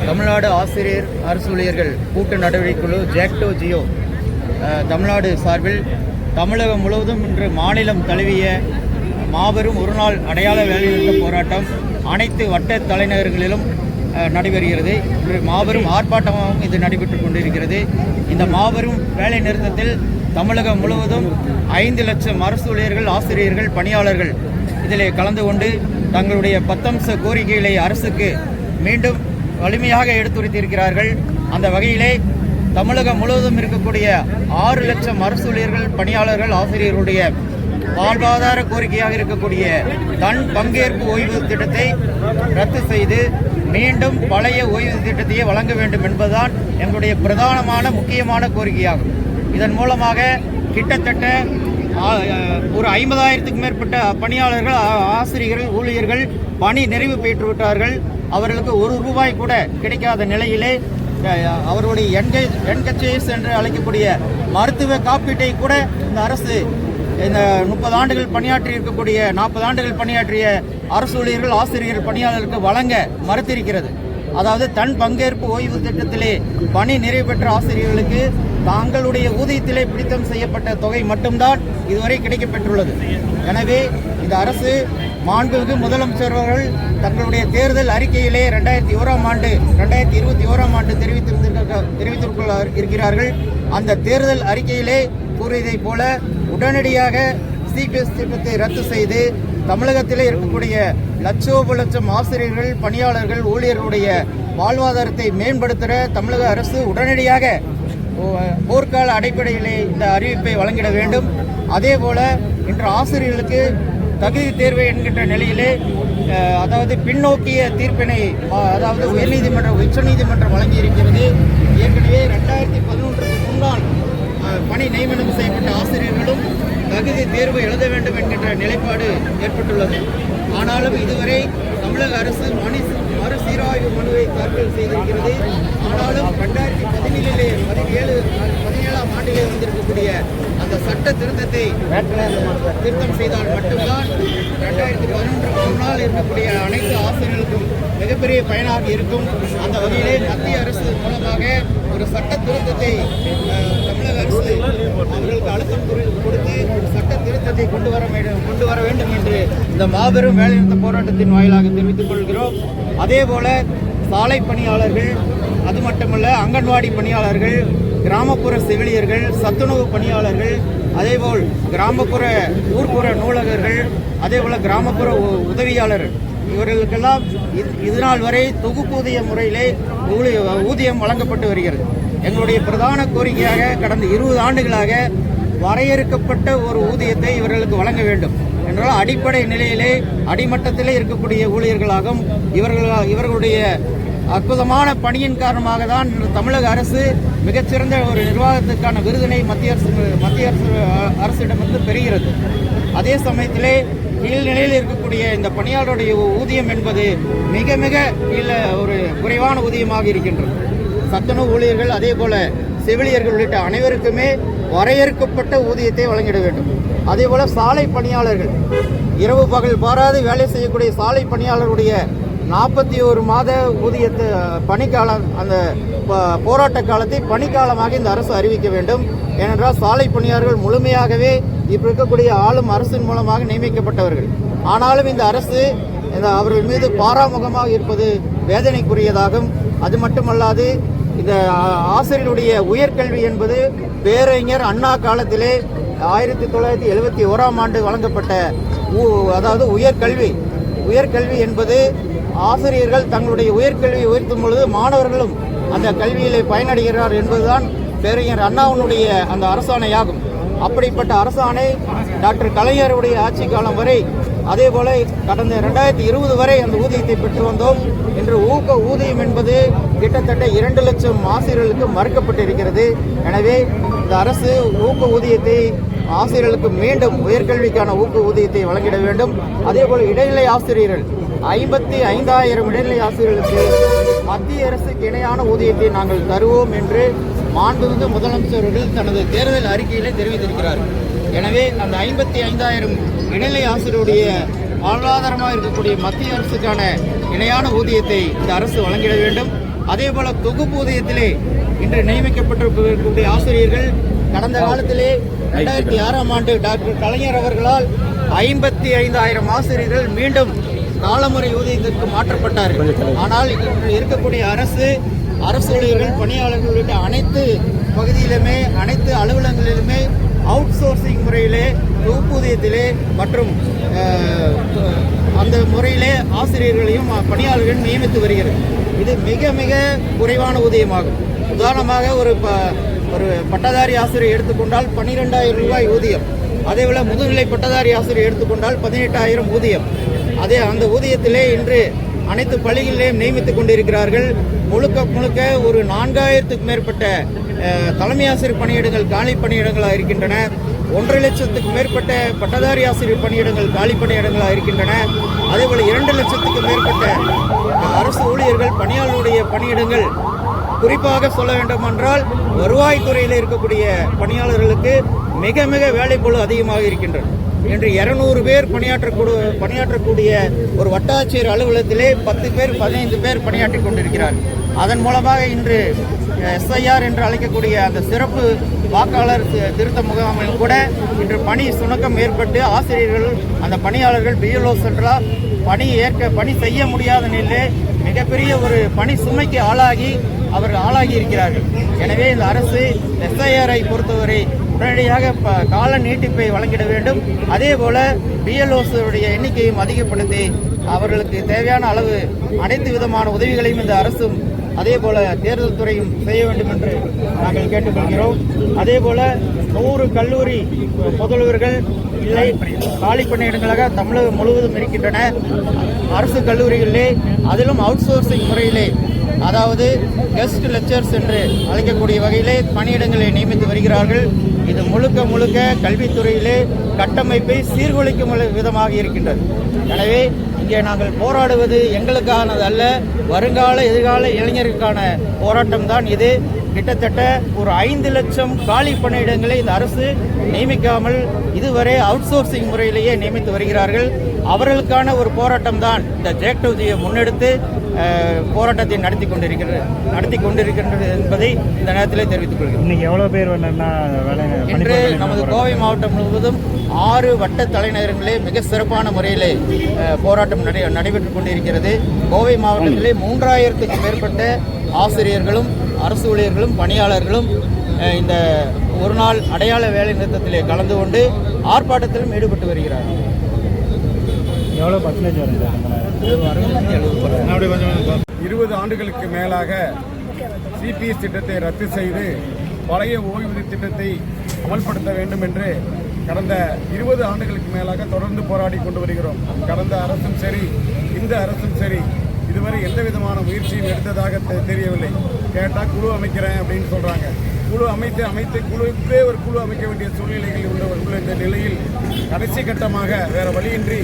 தமிழ்நாடு ஆசிரியர் அரசு ஊழியர்கள் கூட்டு நடவடிக்கை குழு ஜாக்டோ ஜியோ தமிழ்நாடு சார்பில் தமிழகம் முழுவதும் இன்று மாநிலம் தழுவிய மாபெரும் ஒருநாள் அடையாள வேலைநிறுத்த போராட்டம் அனைத்து வட்ட தலைநகரங்களிலும் நடைபெறுகிறது. இன்று மாபெரும் ஆர்ப்பாட்டமாகவும் இது நடைபெற்றுக் கொண்டிருக்கிறது. இந்த மாபெரும் வேலை நிறுத்தத்தில் தமிழகம் முழுவதும் 5 லட்சம் அரசு ஊழியர்கள், ஆசிரியர்கள், பணியாளர்கள் இதில் கலந்து கொண்டு தங்களுடைய 10 அம்ச கோரிக்கைகளை அரசுக்கு மீண்டும் வலிமையாக எடுத்துரைத்திருக்கிறார்கள். அந்த வகையிலே தமிழகம் முழுவதும் இருக்கக்கூடிய 6 லட்சம் அரசு ஊழியர்கள், பணியாளர்கள், ஆசிரியர்களுடைய வாழ்வாதார கோரிக்கையாக இருக்கக்கூடிய தன் பங்கேற்பு ஓய்வு திட்டத்தை ரத்து செய்து மீண்டும் பழைய ஓய்வு திட்டத்தையே வழங்க வேண்டும் என்பதுதான் எங்களுடைய பிரதானமான முக்கியமான கோரிக்கையாகும். இதன் மூலமாக கிட்டத்தட்ட ஒரு 50,000க்கும் மேற்பட்ட பணியாளர்கள், ஆசிரியர்கள், ஊழியர்கள் பணி நிறைவு பெற்றுவிட்டார்கள். அவர்களுக்கு ₹1 கூட கிடைக்காத நிலையிலே அவர்களுடைய என்கேஎஸ் என்று அழைக்கக்கூடிய மருத்துவ காப்பீட்டை கூட இந்த அரசு இந்த 30 ஆண்டுகள் பணியாற்றி இருக்கக்கூடிய 40 ஆண்டுகள் பணியாற்றிய அரசு ஊழியர்கள், ஆசிரியர்கள், பணியாளர்களுக்கு வழங்க மறுத்திருக்கிறது. அதாவது தன் பங்கேற்பு ஓய்வு திட்டத்திலே பணி நிறைவு பெற்ற ஆசிரியர்களுக்கு தங்களுடைய ஊதியத்திலே பிடித்தம் செய்யப்பட்ட தொகை மட்டும்தான் இதுவரை கிடைக்கப்பெற்றுள்ளது. எனவே இந்த அரசு மாண்புமிகு முதலமைச்சர் அவர்கள் தங்களுடைய தேர்தல் அறிக்கையிலே 2021ஆம் ஆண்டு தெரிவித்திருக்கிறார்கள். அந்த தேர்தல் அறிக்கையிலே கூறியதைப் போல உடனடியாக சிபிஎஸ் திட்டத்தை ரத்து செய்து தமிழகத்திலே இருக்கக்கூடிய லட்சம் ஆசிரியர்கள், பணியாளர்கள், ஊழியர்களுடைய வாழ்வாதாரத்தை மேம்படுத்த தமிழக அரசு உடனடியாக போர்க்கால அடிப்படையிலே இந்த அறிவிப்பை வழங்கிட வேண்டும். அதே போல இன்று ஆசிரியர்களுக்கு தகுதி தேர்வு என்கின்ற நிலையிலே அதாவது பின்னோக்கிய தீர்ப்பினை அதாவது உச்சநீதிமன்றம் வழங்கியிருக்கிறது. ஏற்கனவே 2011க்கு முன்னால் பணி நியமனம் செய்யப்பட்ட ஆசிரியர்களும் தகுதி தேர்வு எழுத வேண்டும் என்கின்ற நிலைப்பாடு ஏற்பட்டுள்ளது. ஆனாலும் இதுவரை தமிழக அரசு மறுசீராய்வு மனுவை தாக்கல் செய்திருக்கிறது. ஆனாலும் 2017ஆம் ஆண்டிலே வந்திருக்கக்கூடிய அந்த சட்ட திருத்தத்தை திருத்தம் செய்தால் மட்டும்தான் 2011க்கு முன்னால் இருக்கக்கூடிய அனைத்து ஆசிரியர்களுக்கும் மிகப்பெரிய பயனாக இருக்கும். அந்த வகையிலே மத்திய அரசு மூலமாக ஒரு சட்ட திருத்தத்தை தமிழக அரசு அவர்களுக்கு அழுத்தம் கொடுத்து சட்ட திருத்தத்தை கொண்டு வர வேண்டும் என்று இந்த மாபெரும் வேலைநிறுத்த போராட்டத்தின் வாயிலாக தெரிவித்துக் கொள்கிறோம். அதே போல சாலை பணியாளர்கள், அது மட்டுமல்ல அங்கன்வாடி பணியாளர்கள், கிராமப்புற செவிலியர்கள், சத்துணவு பணியாளர்கள், அதேபோல் கிராமப்புற ஊர்ப்புற நூலகர்கள், அதேபோல கிராமப்புற உதவியாளர்கள் இவர்களுக்கெல்லாம் இதுநாள் வரை தொகுப்பூதிய முறையிலே ஊதியம் வழங்கப்பட்டு வருகிறது. எங்களுடைய பிரதான கோரிக்கையாக கடந்த 20 ஆண்டுகளாக வரையறுக்கப்பட்ட ஒரு ஊதியத்தை இவர்களுக்கு வழங்க வேண்டும் என்றால் அடிப்படை நிலையிலே அடிமட்டத்திலே இருக்கக்கூடிய ஊழியர்களாகும் இவர்களுடைய அற்புதமான பணியின் காரணமாக தான் தமிழக அரசு மிகச்சிறந்த ஒரு நிர்வாகத்துக்கான விருதினை மத்திய அரசிடமிருந்து பெறுகிறது. அதே சமயத்திலே கீழ்நிலையில் இருக்கக்கூடிய இந்த பணியாளருடைய ஊதியம் என்பது மிக மிக ஒரு குறைவான ஊதியமாக இருக்கின்றது. சத்துணவு ஊழியர்கள், அதே போல செவிலியர்கள் உள்ளிட்ட அனைவருக்குமே வரையறுக்கப்பட்ட ஊதியத்தை வழங்கிட வேண்டும். அதே போல சாலை பணியாளர்கள், இரவு பகல் பாராது வேலை செய்யக்கூடிய சாலை பணியாளருடைய 41 மாத ஊதியத்தை பணிக்காலம், அந்த போராட்ட காலத்தை பணிக்காலமாக இந்த அரசு அறிவிக்க வேண்டும். ஏனென்றால் சாலை பணியாளர்கள் முழுமையாகவே இப்போ இருக்கக்கூடிய ஆளும் அரசின் மூலமாக நியமிக்கப்பட்டவர்கள். ஆனாலும் இந்த அரசு அவர்கள் மீது பாராமுகமாக இருப்பது வேதனைக்குரியதாகும். அது மட்டுமல்லாது இந்த ஆசிரியருடைய உயர்கல்வி என்பது பேரறிஞர் அண்ணா காலத்திலே 1971ஆம் ஆண்டு வழங்கப்பட்ட அதாவது உயர்கல்வி என்பது ஆசிரியர்கள் தங்களுடைய உயர்கல்வியை உயர்த்தும் பொழுது மாணவர்களும் அந்த கல்வியிலே பயனடைகிறார் என்பதுதான் பேரறிஞர் அண்ணாவினுடைய அந்த அரசாணையாகும். அப்படிப்பட்ட அரசாணை டாக்டர் கலைஞருடைய ஆட்சி காலம் வரை, அதே போல கடந்த 2020 வரை அந்த ஊதியத்தை பெற்று வந்தோம். இன்று ஊதியம் என்பது கிட்டத்தட்ட 2 லட்சம் ஆசிரியர்களுக்கு மறுக்கப்பட்டிருக்கிறது. எனவே இந்த அரசு ஊதியத்தை ஆசிரியர்களுக்கு மீண்டும் உயர்கல்விக்கான ஊதியத்தை வழங்கிட வேண்டும். அதே போல இடைநிலை ஆசிரியர்கள் 55,000 இடைநிலை ஆசிரியர்களுக்கு மத்திய அரசுக்கு இணையான ஊதியத்தை நாங்கள் தருவோம் என்று மாண்புமிகு முதலமைச்சர்கள் தனது தேர்தல் அறிக்கையிலே தெரிவித்திருக்கிறார்கள். எனவே அந்த 55,000 இடைநிலை ஆசிரியருடைய வாழ்வாதாரமாக இருக்கக்கூடிய மத்திய அரசுக்கான இணையான ஊதியத்தை இந்த அரசு வழங்கிட வேண்டும். அதேபோல தொகுப்பூதியத்திலே இன்று நியமிக்கப்பட்டிருக்கக்கூடிய ஆசிரியர்கள் கடந்த காலத்திலே 2006ஆம் ஆண்டு டாக்டர் கலைஞர் அவர்களால் 55,000 ஆசிரியர்கள் மீண்டும் காலமுறை ஊதியத்திற்கு மாற்றப்பட்டார்கள். ஆனால் இன்று இருக்கக்கூடிய அரசு ஊழியர்கள், பணியாளர்கள் உள்ளிட்ட அனைத்து பகுதியிலுமே, அனைத்து அலுவலகங்களிலுமே அவுட் சோர்சிங் முறையிலே தொகுப்பூதியத்திலே மற்றும் அந்த முறையிலே ஆசிரியர்களையும் பணியாளர்களையும் நியமித்து வருகிறது. இது மிக மிக குறைவான ஊதியமாகும். உதாரணமாக ஒரு பட்டதாரி ஆசிரியர் எடுத்துக்கொண்டால் 12,000 ரூபாய் ஊதியம். அதேபோல முதுநிலை பட்டதாரி ஆசிரியர் எடுத்துக்கொண்டால் 18,000 ஊதியம். அந்த ஊதியத்திலே இன்று அனைத்து பள்ளிகளிலேயும் நியமித்துக் கொண்டிருக்கிறார்கள். முழுக்க ஒரு 4,000க்கும் மேற்பட்ட தலைமை ஆசிரியர் பணியிடங்கள் காலி பணியிடங்களாக இருக்கின்றன. 1,50,000 லட்சத்துக்கும் மேற்பட்ட பட்டதாரி ஆசிரியர் பணியிடங்கள் காலி பணியிடங்களாக இருக்கின்றன. அதேபோல் 2 லட்சத்துக்கும் மேற்பட்ட அரசு ஊழியர்கள் பணியாளருடைய பணியிடங்கள், குறிப்பாக சொல்ல வேண்டுமென்றால் வருவாய்த்துறையில் இருக்கக்கூடிய பணியாளர்களுக்கு மிக மிக வேலைப்பளு அதிகமாக இருக்கின்றது. இன்று 200 பேர் பணியாற்றக்கூடிய ஒரு வட்டாட்சியர் அலுவலகத்திலே 10 பேர் 15 பேர் பணியாற்றி கொண்டிருக்கிறார். அதன் மூலமாக இன்று SIR என்று அழைக்கக்கூடிய அந்த சிறப்பு வாக்காளர் திருத்த முகாமில் கூட இன்று பணி சுணக்கம் ஏற்பட்டு ஆசிரியர்கள், அந்த பணியாளர்கள் BLO சென்றால் பணி செய்ய முடியாத நிலையிலே மிகப்பெரிய ஒரு பணி சுமைக்கு அவர்கள் ஆளாகி இருக்கிறார்கள். எனவே இந்த அரசு SIR-ஐ பொறுத்தவரை உடனடியாக கால நீட்டிப்பை வழங்கிட வேண்டும். அதே போல BLOs-உடைய எண்ணிக்கையும் அதிகப்படுத்தி அவர்களுக்கு தேவையான அளவு அனைத்து விதமான உதவிகளையும் இந்த அரசும் அதே போல தேர்தல் துறையும் செய்ய வேண்டும் என்று நாங்கள் கேட்டுக்கொள்கிறோம். அதே போல 100 கல்லூரி முதல்வர்கள் இல்லை காலி பணியிடங்களாக தமிழகம் முழுவதும் இருக்கின்றன. அரசு கல்லூரிகளிலே அதிலும் அவுட் சோர்சிங் முறையிலே, அதாவது கெஸ்ட் லெக்சர்ஸ் என்று அழைக்கக்கூடிய வகையிலே பணியிடங்களை நியமித்து வருகிறார்கள். இது முழுக்க கல்வித்துறையிலே கட்டமைப்பை சீர்குலைக்கும் விதமாக இருக்கின்றது. எனவே இங்கே நாங்கள் போராடுவது எங்களுக்கானது அல்ல, வருங்கால எதிர்கால இளைஞருக்கான போராட்டம் தான் இது. கிட்டத்தட்ட ஒரு 5 லட்சம் காலி பணியிடங்களை இந்த அரசு நியமிக்காமல் இதுவரை அவுட் சோர்சிங் முறையிலேயே நியமித்து வருகிறார்கள். அவர்களுக்கான ஒரு போராட்டம் தான் இந்த ஜேக்டோஜியை முன்னெடுத்து போராட்டத்தை நடத்தி கொண்டிருக்கின்றது என்பதை இந்த நேரத்தில் தெரிவித்துக் கொள்கிறேன். இன்னைக்கு எவ்வளவு பேர் இன்று நமது கோவை மாவட்டம் முழுவதும் 6 வட்ட தலைநகரங்களே மிக சிறப்பான முறையிலே போராட்டம் நடைபெற்றுக் கொண்டிருக்கிறது. கோவை மாவட்டத்திலே 3,000க்கும் மேற்பட்ட ஆசிரியர்களும் அரசு ஊழியர்களும் பணியாளர்களும் இந்த ஒரு நாள் அடையாள வேலை நிறுத்தத்திலே கலந்து கொண்டு ஆர்ப்பாட்டத்திலும் ஈடுபட்டு வருகிறார்கள். எவ்வளோ பர்சன்டேஜ் வருது? 20 ஆண்டுகளுக்கு மேலாக CPS திட்டத்தை ரத்து செய்து பழைய ஓய்வூதிய திட்டத்தை அமல்படுத்த வேண்டும் என்று கடந்த 20 ஆண்டுகளுக்கு மேலாக தொடர்ந்து போராடி கொண்டு வருகிறோம். கடந்த அரசும் சரி, இந்த அரசும் சரி, இதுவரை எந்த விதமான முயற்சியும் எடுத்ததாக தெரியவில்லை. கேட்டால் குழு அமைக்கிறேன் அப்படின்னு சொல்கிறாங்க. குழு அமைத்து குழுவே ஒரு குழு அமைக்க வேண்டிய சூழ்நிலைகள் உள்ள இந்த நிலையில் கடைசி கட்டமாக வேறு வழியின்றி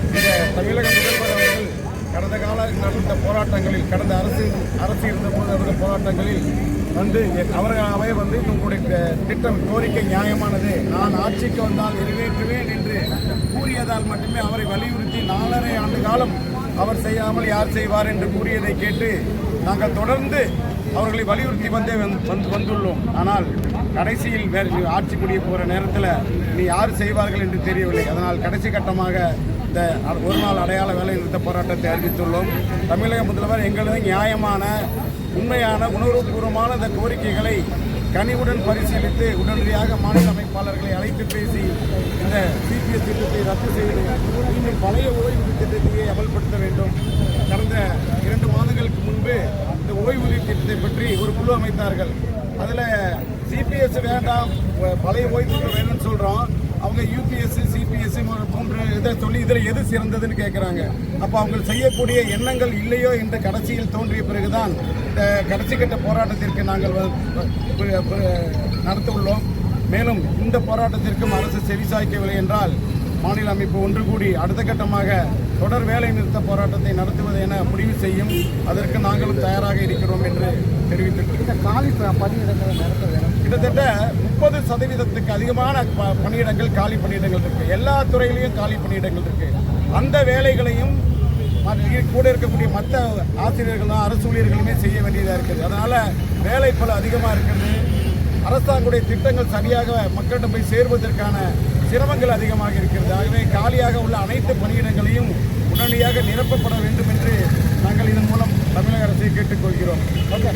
இந்த தமிழக முதல்வர் அவர்கள் கடந்த கால நடந்த போராட்டங்களில், கடந்த அரசு இருந்தபோது நடந்த போராட்டங்களில் அவர்களாகவே உங்களுடைய திட்டம் கோரிக்கை நியாயமானது, நான் ஆட்சிக்கு வந்தால் நிறைவேற்றுவேன் என்று கூறியதால் மட்டுமே அவரை வலியுறுத்தி 4.5 ஆண்டு காலம் அவர் செய்யாமல் யார் செய்வார் என்று கூறியதை கேட்டு நாங்கள் தொடர்ந்து அவர்களை வலியுறுத்தி வந்துள்ளோம். ஆனால் கடைசியில் ஆட்சி முடிய போகிற நேரத்தில் இனி யார் செய்வார்கள் என்று தெரியவில்லை. அதனால் கடைசி கட்டமாக இந்த ஒரு நாள் அடையாள வேலை நிறுத்த போராட்டத்தை அறிவித்துள்ளோம். தமிழக முதல்வர் எங்களது நியாயமான, உண்மையான, உணர்வுபூர்வமான இந்த கோரிக்கைகளை கனிவுடன் பரிசீலித்து உடனடியாக மாநில அமைப்பாளர்களை அழைத்து பேசி இந்த CPS திட்டத்தை ரத்து செய்து இன்னும் பழைய ஓய்வூதிய திட்டத்தையே அமல்படுத்த வேண்டும். கடந்த 2 மாதங்களுக்கு முன்பு இந்த ஓய்வூதிய திட்டத்தை பற்றி ஒரு குழு அமைத்தார்கள். அதில் CPS வேண்டாம், பழைய ஓய்வூதியம் வேணும்னு சொல்கிறோம். அவங்க UPS CPS போன்ற இதை சொல்லி இதில் எது சிறந்ததுன்னு கேட்குறாங்க. அப்போ அவங்க செய்யக்கூடிய எண்ணங்கள் இல்லையோ என்று கடைசியில் தோன்றிய பிறகுதான் இந்த கடைசி கட்ட போராட்டத்திற்கு நாங்கள் நடத்த உள்ளோம். மேலும் இந்த போராட்டத்திற்கும் அரசு செவிசாய்க்கவில்லை என்றால் மாநில அமைப்பு ஒன்று கூடி அடுத்த கட்டமாக தொடர் வேலை நிறுத்த போராட்டத்தை நடத்துவது என முடிவு செய்யும். அதற்கு நாங்களும் தயாராக இருக்கிறோம் என்று தெரிவித்திருக்கிறோம். காலி பணியிடங்கள் நடத்த வேண்டும். கிட்டத்தட்ட 30% அதிகமான பணியிடங்கள் காலி பணியிடங்கள் இருக்கு. எல்லா துறையிலையும் காலி பணியிடங்கள் இருக்கு. அந்த வேலைகளையும் கூட இருக்கக்கூடிய மற்ற ஆசிரியர்களும் அரசு ஊழியர்களுமே செய்ய வேண்டியதாக இருக்குது. அதனால் வேலைப்பளு அதிகமாக இருக்கிறது. அரசாங்குடைய திட்டங்கள் சரியாக மக்களிடம் போய் சேர்வதற்கான சிரமங்கள் அதிகமாக இருக்கிறது. ஆகவே காலியாக உள்ள அனைத்து பணியிடங்களையும் உடனடியாக நிரப்பப்பட வேண்டும் என்று நாங்கள் இதன் மூலம் தமிழக அரசை கேட்டுக்கொள்கிறோம். ஓகே.